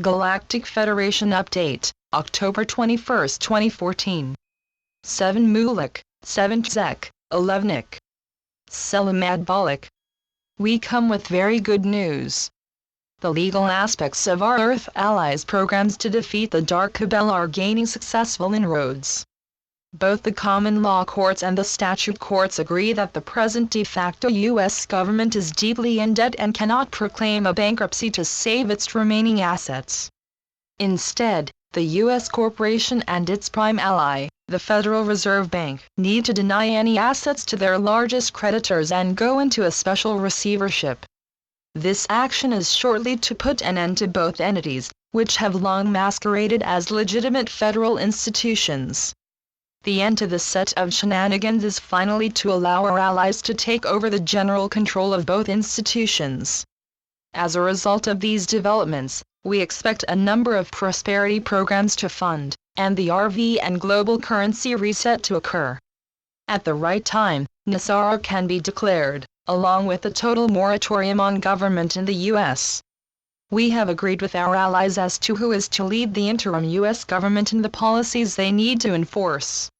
Galactic Federation Update, October 21, 2014. 7 Mulek, 7 Tzek, 11ik. Selamadbalik. We come with very good news. The legal aspects of our Earth Allies programs to defeat the Dark Cabal are gaining successful inroads. Both the common law courts and the statute courts agree that the present de facto U.S. government is deeply in debt and cannot proclaim a bankruptcy to save its remaining assets. Instead, the U.S. corporation and its prime ally, the Federal Reserve Bank, need to deny any assets to their largest creditors and go into a special receivership. This action is shortly to put an end to both entities, which have long masqueraded as legitimate federal institutions. The end to this set of shenanigans is finally to allow our allies to take over the general control of both institutions. As a result of these developments, we expect a number of prosperity programs to fund, and the RV and global currency reset to occur. At the right time, Nasara can be declared, along with a total moratorium on government in the U.S. We have agreed with our allies as to who is to lead the interim U.S. government and the policies they need to enforce.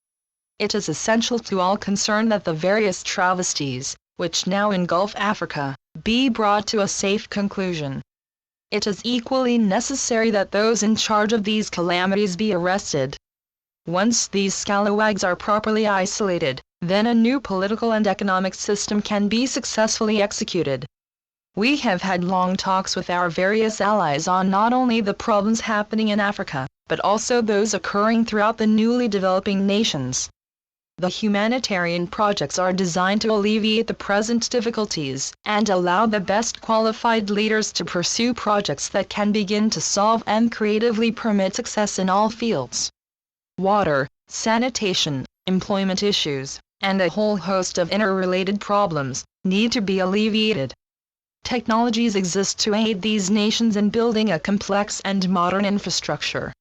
It is essential to all concerned that the various travesties, which now engulf Africa, be brought to a safe conclusion. It is equally necessary that those in charge of these calamities be arrested. Once these scalawags are properly isolated, then a new political and economic system can be successfully executed. We have had long talks with our various allies on not only the problems happening in Africa, but also those occurring throughout the newly developing nations. The humanitarian projects are designed to alleviate the present difficulties and allow the best qualified leaders to pursue projects that can begin to solve and creatively permit success in all fields. Water, sanitation, employment issues, and a whole host of interrelated problems need to be alleviated. Technologies exist to aid these nations in building a complex and modern infrastructure.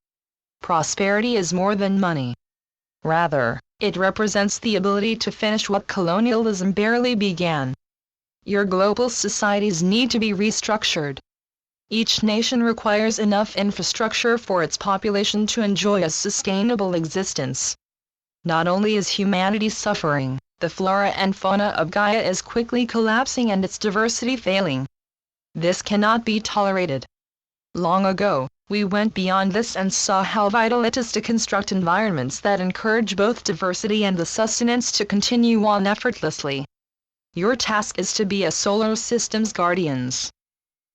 Prosperity is more than money. Rather, it represents the ability to finish what colonialism barely began. Your global societies need to be restructured. Each nation requires enough infrastructure for its population to enjoy a sustainable existence. Not only is humanity suffering, the flora and fauna of Gaia is quickly collapsing and its diversity failing. This cannot be tolerated. Long ago, we went beyond this and saw how vital it is to construct environments that encourage both diversity and the sustenance to continue on effortlessly. Your task is to be a solar system's guardians.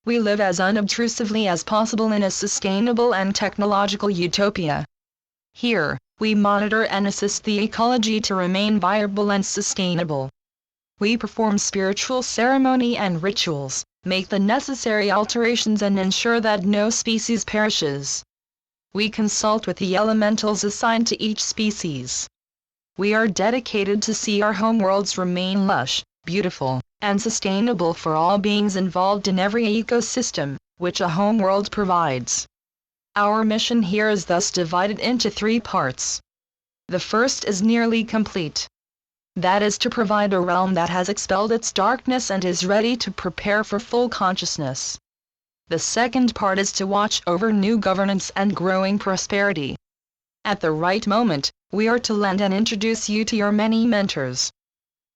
We live as unobtrusively as possible in a sustainable and technological utopia. Here, we monitor and assist the ecology to remain viable and sustainable. We perform spiritual ceremony and rituals, make the necessary alterations and ensure that no species perishes. We consult with the elementals assigned to each species. We are dedicated to see our homeworlds remain lush, beautiful, and sustainable for all beings involved in every ecosystem, which a homeworld provides. Our mission here is thus divided into 3 parts. The first is nearly complete. That is to provide a realm that has expelled its darkness and is ready to prepare for full consciousness. The second part is to watch over new governance and growing prosperity. At the right moment, we are to lend and introduce you to your many mentors.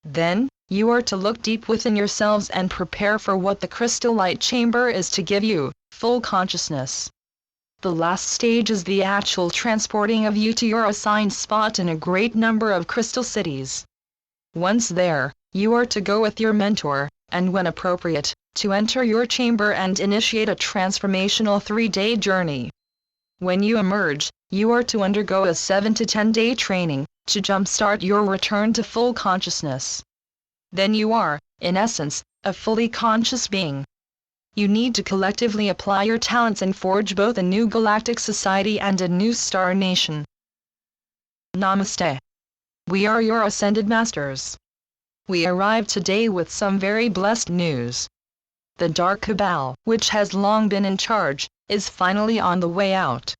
Then, you are to look deep within yourselves and prepare for what the crystal light chamber is to give you, full consciousness. The last stage is the actual transporting of you to your assigned spot in a great number of crystal cities. Once there, you are to go with your mentor, and when appropriate, to enter your chamber and initiate a transformational 3-day journey. When you emerge, you are to undergo a 7 to 10-day training, to jumpstart your return to full consciousness. Then you are, in essence, a fully conscious being. You need to collectively apply your talents and forge both a new galactic society and a new star nation. Namaste. We are your ascended masters. We arrived today with some very blessed news. The Dark Cabal, which has long been in charge, is finally on the way out.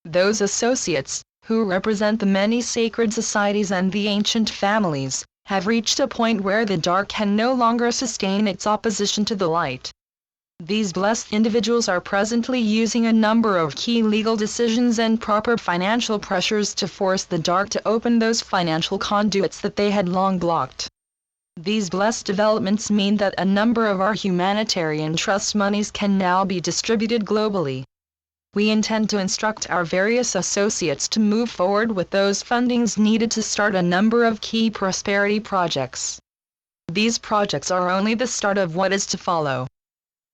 Those associates, who represent the many sacred societies and the ancient families, have reached a point where the dark can no longer sustain its opposition to the light. These blessed individuals are presently using a number of key legal decisions and proper financial pressures to force the dark to open those financial conduits that they had long blocked. These blessed developments mean that a number of our humanitarian trust monies can now be distributed globally. We intend to instruct our various associates to move forward with those fundings needed to start a number of key prosperity projects. These projects are only the start of what is to follow.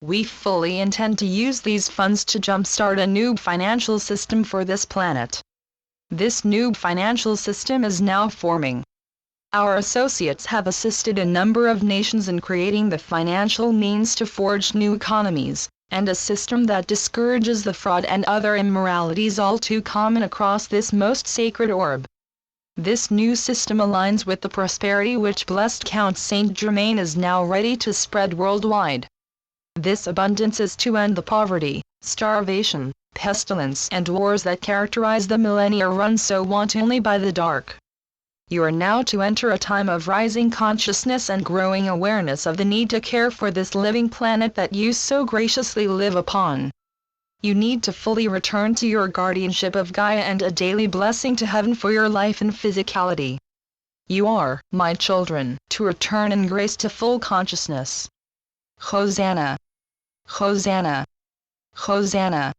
We fully intend to use these funds to jumpstart a new financial system for this planet. This new financial system is now forming. Our associates have assisted a number of nations in creating the financial means to forge new economies, and a system that discourages the fraud and other immoralities all too common across this most sacred orb. This new system aligns with the prosperity which blessed Count Saint Germain is now ready to spread worldwide. This abundance is to end the poverty, starvation, pestilence and wars that characterize the millennia run so wantonly by the dark. You are now to enter a time of rising consciousness and growing awareness of the need to care for this living planet that you so graciously live upon. You need to fully return to your guardianship of Gaia and a daily blessing to heaven for your life and physicality. You are, my children, to return in grace to full consciousness. Hosanna! Hosanna! Hosanna!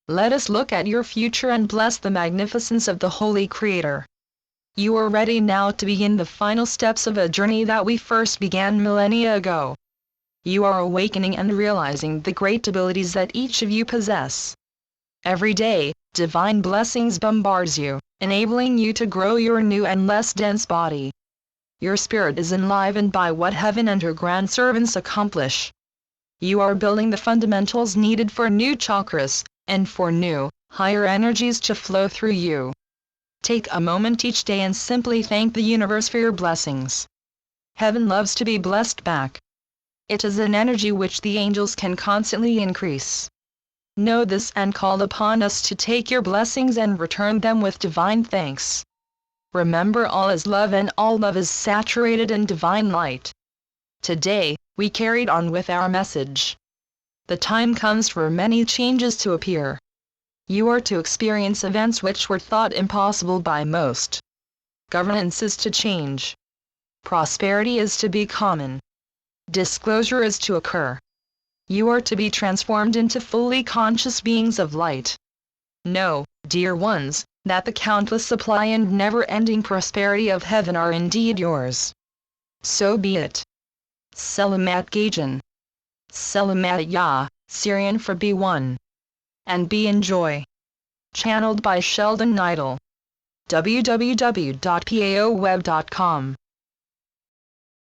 Let us look at your future and bless the magnificence of the Holy Creator. You are ready now to begin the final steps of a journey that we first began millennia ago. You are awakening and realizing the great abilities that each of you possess. Every day, divine blessings bombards you, enabling you to grow your new and less dense body. Your spirit is enlivened by what heaven and her grand servants accomplish. You are building the fundamentals needed for new chakras, and for new, higher energies to flow through you. Take a moment each day and simply thank the universe for your blessings. Heaven loves to be blessed back. It is an energy which the angels can constantly increase. Know this and call upon us to take your blessings and return them with divine thanks. Remember, all is love and all love is saturated in divine light. Today, we carried on with our message. The time comes for many changes to appear. You are to experience events which were thought impossible by most. Governance is to change. Prosperity is to be common. Disclosure is to occur. You are to be transformed into fully conscious beings of light. Know, dear ones, that the countless supply and never-ending prosperity of heaven are indeed yours. So be it. Selamat Gajan. Selamat Ya, Syrian for be one. And be in joy. Channeled by Sheldon Neidl. www.paoweb.com